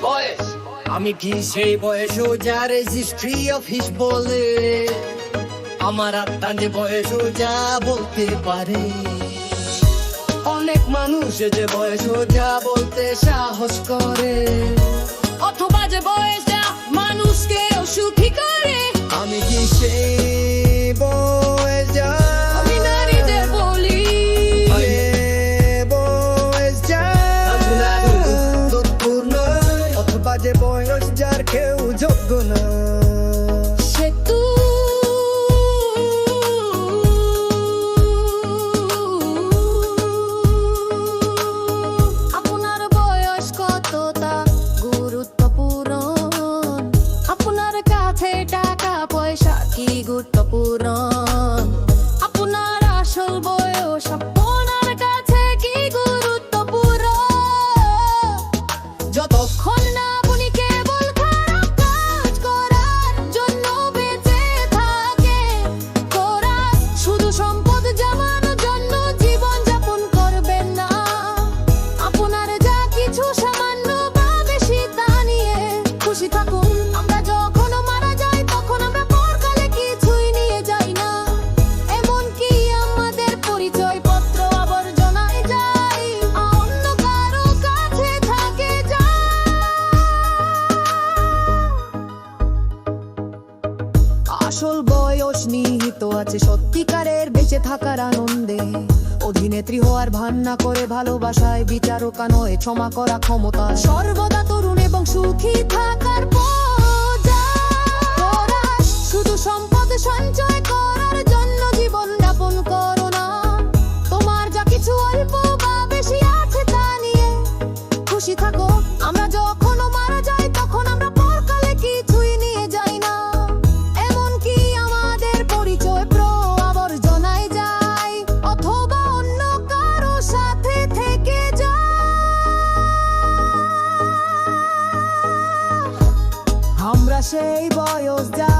বয়স। আমি কি সেই বয়সও যা রেজিস্ট্রি অফিস বলে? আমার আত্মা যে বয়সও যা বলতে পারে। অনেক মানুষ যে বয়সও যা বলতে সাহস করে, অথবা যে বয়স যা মানুষকে সুখী করে। আমি কি সেই বয়স যা? আমি নারীদের বলি, বয়স যা গুরুত্বপূর্ণ, অথবা যে বয়স যার কেউ যোগ্য না। সে তো আপনার বয়স কতটা গুরুত্বপূর্ণ, আপনার কাছে টাকা পয়সা কি গুরুত্বপূর্ণ, আপনার আসল বয়স আপনার কাছে কি গুরুত্বপূর্ণ। যতক্ষণ না আপনি কেবল খারাপ কাজ করার জন্য বেঁচে থাকে, করার শুধু সম্পদ জমানোর জন্য জীবন যাপন করবেন না। আপনার যা কিছু সামান্য বা বেশি তা নিয়ে খুশি থাকুন। আমরা যখন মারা যাই তখন আমরা পরকালে কিছুই নিয়ে যাই না, এমনকি আমাদের পরিচয় পত্র আবর্জনায় যায়, অন্য কারো কাছে থাকে যায়। আসল বয়স নিহিত আছে সত্যিকারের বেঁচে থাকার আনন্দে। অভিনেত্রী হওয়ার ভান না করে ভালোবাসায়, বিচারকা নয় ক্ষমা করা ক্ষমতা, সর্বদা তরুণ এবং সুখী থাকার প্রয়াস। শুধু সম্পদ সঞ্চয় করার জন্য জীবন যাপন করো না। তোমার যা কিছু অল্প বা বেশি আছে তা নিয়ে খুশি থাকো। আমরা যখন মারা যাই তখন আমরা পরকালে কিছুই নিয়ে যাই না, এমনকি আমাদের পরিচয় আবর্জনায় যায়, অথবা অন্য কারো সাথে থেকে যায়। আমরা সেই বয়স যা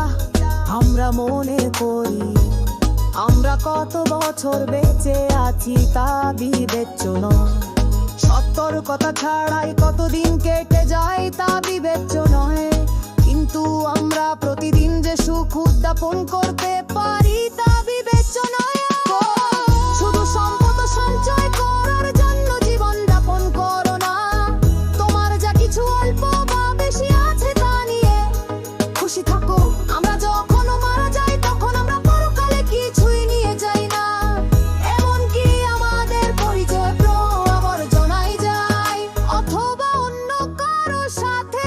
আমরা মনে করি, আমরা কত বছর বেঁচে আছি তা বিবেচ্য নয়। সতর্কতা ছাড়াই কতদিন কেটে যায় তা বিবেচ্য নয়, কিন্তু আমরা প্রতিদিন যে সুখ উদ্যাপন করতে পারি তা বিবেচ্য নয়। শুধু সম্পদ সঞ্চয় করার জন্য জীবন যাপন করো না। তোমার যা কিছু অল্প বা বেশি আছে তা নিয়ে খুশি থাকো। আমরা যখন মারা যাই তখন আমরা পরকালে কিছুই নিয়ে যাই না, এমনকি আমাদের পরিচয় আবর্জনায় যায়, অথবা অন্য কারো সাথে